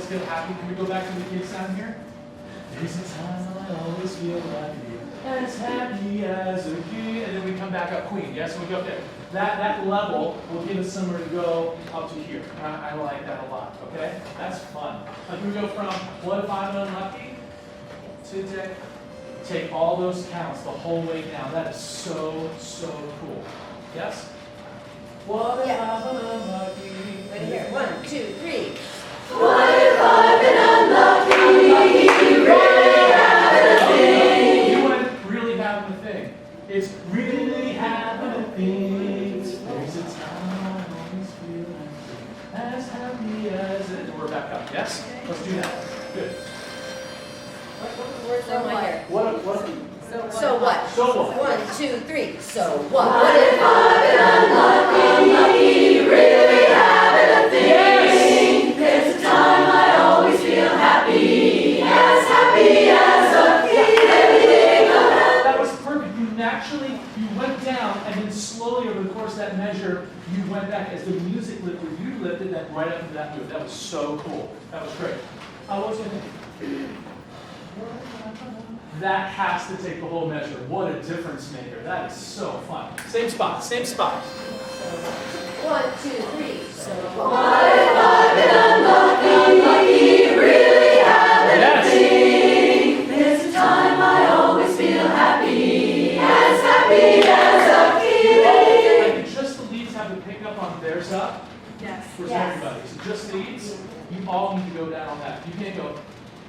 feel happy. Can we go back to the kids down here? There's a time I always feel happy, as happy as a kid. And then we come back up Queen. Yes, we go up there. That level will give us somewhere to go up to here. I like that a lot. Okay, that's fun. Like we go from what if I'm unlucky to take all those counts the whole way down. That is so cool. Yes. What if I'm unlucky? Right here. 1, 2, 3. What if I've been unlucky? Really having a thing. You went really having a thing. It's really having a thing. There's a time I always feel happy, as happy as it. We're back up. Yes? Let's do that. Good. Where's that one here? What? So what? So what? 1, 2, 3. So what? What if I've been unlucky? Really having a thing. There's a time I always feel happy as a kid. Everything about That was perfect. You naturally, you went down, and then slowly over the course of that measure, you went back as the music lifted. You lifted that right up into that move. That was so cool. That was great. What was I thinking? That has to take the whole measure. What a difference maker. That is so fun. Same spot, same spot. 1, 2, 3. So what? what if I've been unlucky? Really having a thing. There's a time I always feel happy as a kid. I think just the leads have to pick up on theirs up. Yes. Where's Yes. everybody? So just leads, you all need to go down on that. You can't go,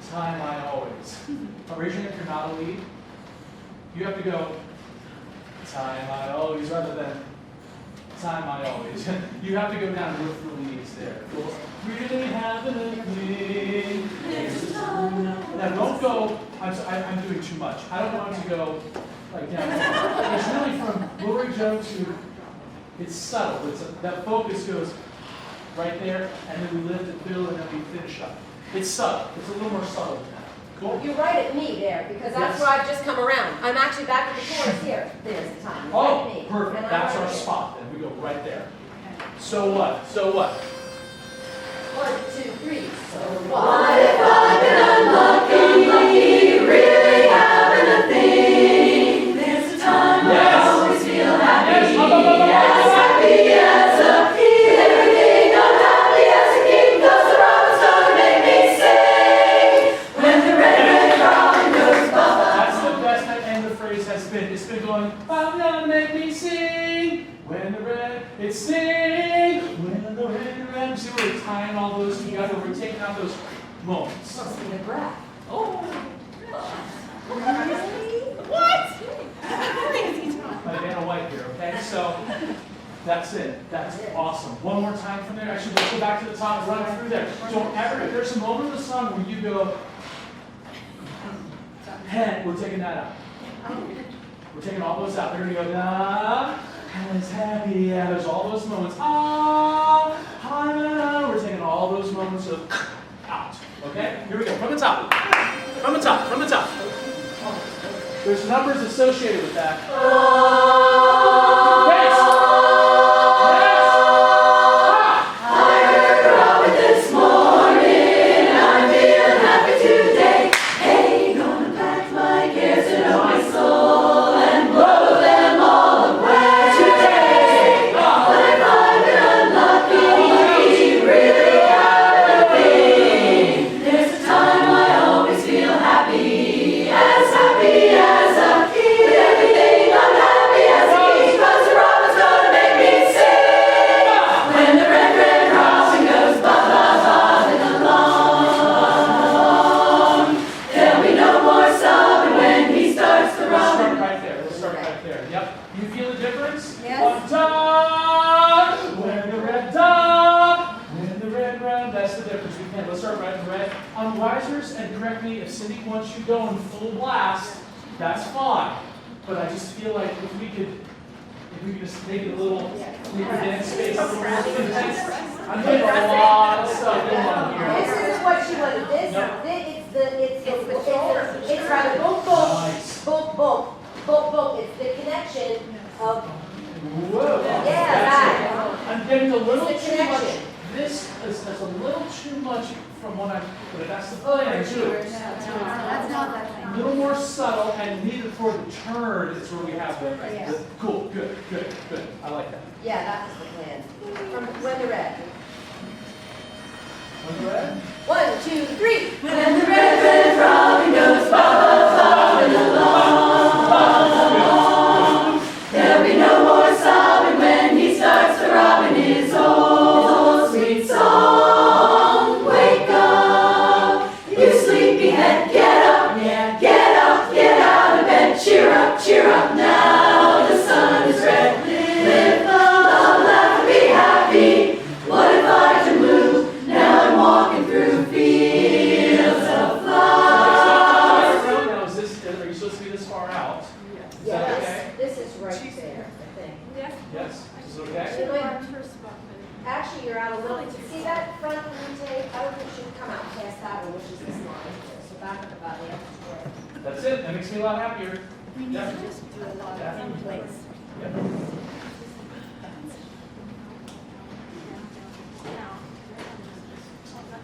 time I always. Raise your hand if you're not a lead. You have to go, time I always, rather than time I always. You have to go down with the leads there. Really having a thing. Now don't go, I'm doing too much. I don't want to go like down. It's really from Lori Joe to, it's subtle. That focus goes right there, and then we lift it, fill, and then we finish up. It's subtle. It's a little more subtle than that. Cool? You're right at me there, because that's Yes. where I've just come around. I'm actually back at the chorus here. There's the time. You're right Oh, at me. perfect. And I'm That's right our there. spot. Then we go right there. So what? So what? 1, 2, 3. So What what? if I've been unlucky? Really having a thing. There's a time I Yes. always feel happy Yes. Up, up, up, up, up, up, as a kid. Everything unhappy as a kid. 'Cause the robin's gonna make me sing. When the red robin goes bye-bye. That's the best that end of the phrase has been. It's been going, I'm gonna make me sing. When the red, it's sing. When the red, see we're tying all those together. We're taking out those moments. Must be the breath. Oh. What? Like Anna White here, okay? So that's it. That's awesome. One more time from there. Actually, let's go back to the top, run through there. Don't ever, if there's a moment in the song where you go, head, we're taking that out. We're taking all those out. They're going to go, da, as happy, yeah, there's all those moments. Ah, we're taking all those moments of out. Okay? Here we go. From the top. From the top. From the top. There's numbers associated with that. Bass. Yes. I heard Robin this morning. I'm feeling happy today. Hey, gonna pack my cares into my soul and blow them all away today. What if I've been unlucky? Really having a thing. There's a time I always feel happy as a kid. Everything unhappy as a kid. 'Cause the robin's gonna make me sing. When the red robin goes bobbing along, there'll be no more sobbing when he starts the Let's start robin. right there. Let's start right there. Yep. You feel the difference? Yes. One dot, when the red dot, when the red round. That's the difference. We can. Let's start right in red. Risers, and correct me if Cindy wants you going full blast. That's fine. But I just feel like if we could just make it a little, make the dance space a little more intense. I'm getting a lot of stuff going on here. This is what she wanted. This, No. it's rather boom, boom, Nice. boom, boom, boom, boom. It's the connection of, Whoa. yeah, that. I'm getting a little It's the too much. connection. This this as a little too much from what I'm, but that's the plan too. That's not that A thing. little more subtle, and needed for the turn is where we have the cool, good, I like that. Yeah, that was the plan. From when to red. On the red? 1, 2, 3. When the red robin goes bobbing along, there'll be no more sobbing when he starts to robin his old sweet song. Wake up, you sleepyhead, get up, yeah, get up, get out of bed, cheer up now, the sun is red. Live, love, laugh, be happy. What if I can move? Now I'm walking through fields of flowers. Now, is this, are you supposed to be this far out? Is Yeah, that okay? this is right there, I think. Yes, is it okay? Actually, you're out a little, see that front intake? I don't think it should come out past that one, which is this line here. So back up about the extra square. That's it, that makes me a lot happier. We need Yeah. to just do a lot Yeah. of place. Yeah.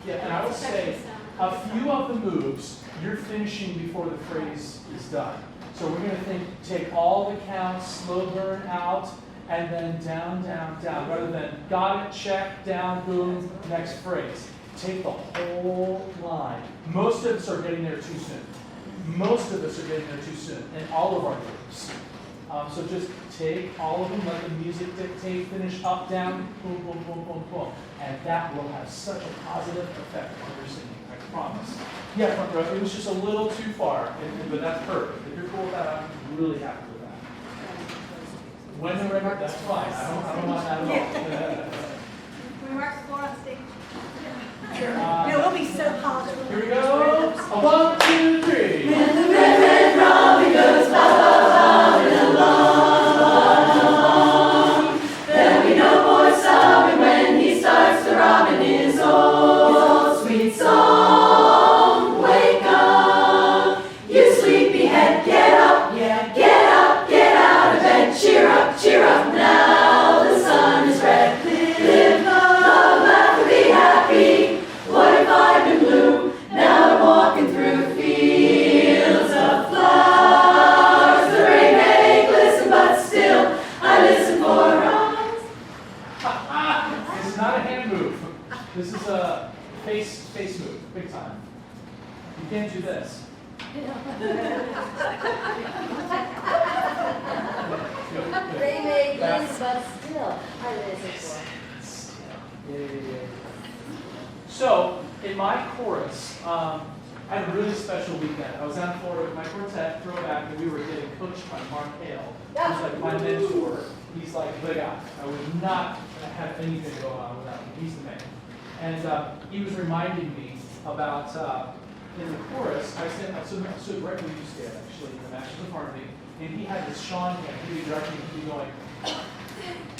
Yeah, and I would say a few of the moves you're finishing before the phrase is done. So we're going to take all the counts, slow burn out, and then down, down, down, rather than got it, check, down, boom, next phrase. Take the whole line. Most of us are getting there too soon. Most of us are getting there too soon in all of our groups. So just take all of them, let the music dictate, finish up, down, boom, boom, boom, boom, boom. And that will have such a positive effect on your singing, I promise. Yeah, front row, it was just a little too far, but that's perfect. If you're cool with that, I'm really happy with that. When the record, that's fine, I don't mind that at all. Can we mark the floor on stage? Uh, No, we'll be so polished. Here we go, a 1, 2, 3. When the red robin goes bobbing along, there'll be no more sobbing when he starts to robin his old sweet song. Wake up, you sleepyhead, get up, yeah, get out of bed, cheer up now, the sun is red. Live, love, laugh, and be happy. What if I've been blue? Now I'm walking through fields of flowers. The rain may glisten, but still I listen for us. This is not a hand move. This is a face move, big time. You can't do this. Good. They may That's- glisten, but still, I listen for. Yeah. So, in my chorus, I had a really special weekend. I was down in Florida with my quartet, throwback, and we were getting coached by Mark Hale. He's like my mentor. He's like the guy. I would not have anything going on without him. He's the man. And he was reminding me about, in the chorus, I stood right where you stand, actually, in the Masters of Harmony, and he had this Sean hand. He'd be directing, he'd be going,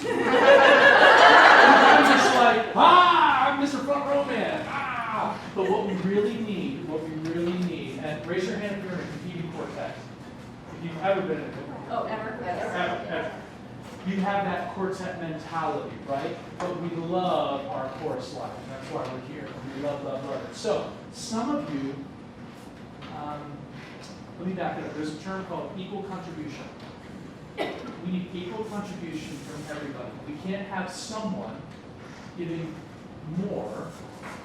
I'm just like, I'm Mr. Front Row Man, But what we really need, and raise your hand if you're in a competing quartet. If you've ever been in a Oh, ever? ever. You have that quartet mentality, right? But we love our chorus life, and that's why we're here. We love it. So, some of you, let me back it up. There's a term called equal contribution. We need equal contribution from everybody. We can't have someone giving more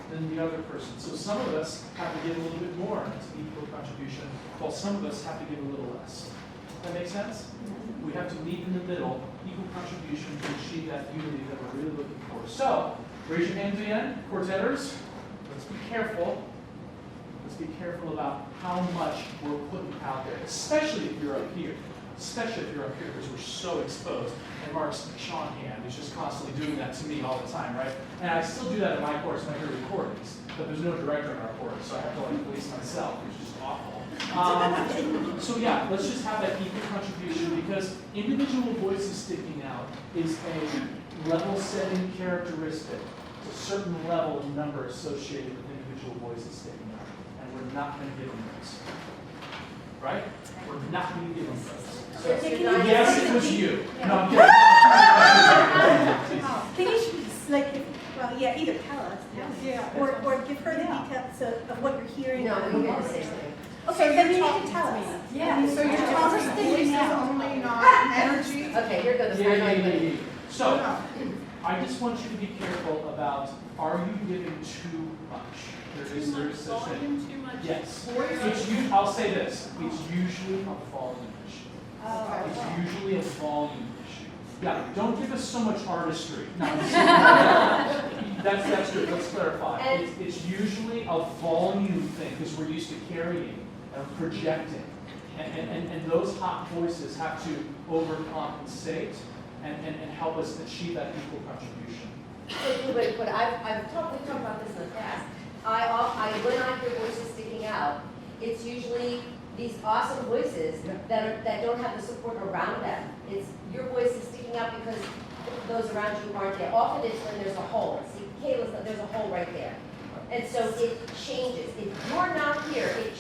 than the other person. So some of us have to give a little bit more, and it's equal contribution, while some of us have to give a little less. That make sense? We have to meet in the middle, equal contribution to achieve that unity that we're really looking for. So, raise your hands again, quartetters. Let's be careful. Let's be careful about how much we're putting out there, especially if you're up here. Especially if you're up here, because we're so exposed. And Mark's Sean hand is just constantly doing that to me all the time, right? And I still do that in my course when I hear recordings, but there's no director in our course, so I have to like police myself, which is awful. So yeah, let's just have that equal contribution, because individual voices sticking out is a level-setting characteristic. It's a certain level of number associated with individual voices sticking out, and we're not going to give them those. Right? We're not going to give them those. So, yes, it was you. No, I'm kidding. I think you should, like, well, yeah, either tell us, or give her the details of what you're hearing. No, we hear the same thing. Okay, then you need to tell us. Yeah. So you're talking voices only, not energy? Okay, here goes the Yeah, final yeah, yeah, thing. yeah. So, I just want you to be careful about, are you giving too much? There is such thing. Too much. Yes. Voice. I'll say this, it's usually a volume issue. Oh. It's usually a volume issue. Yeah, don't give us so much artistry. No, that's good, let's clarify. And- It's usually a volume thing, because we're used to carrying and projecting. And those hot voices have to overcompensate and help us achieve that equal contribution. But we've talked about this in the past. When I hear voices sticking out, it's usually these awesome voices that don't have the support around them. It's your voice is sticking out because those around you aren't there. Often it's when there's a hole. See, Kayla's, there's a hole right there. And so it changes. If you're not here, it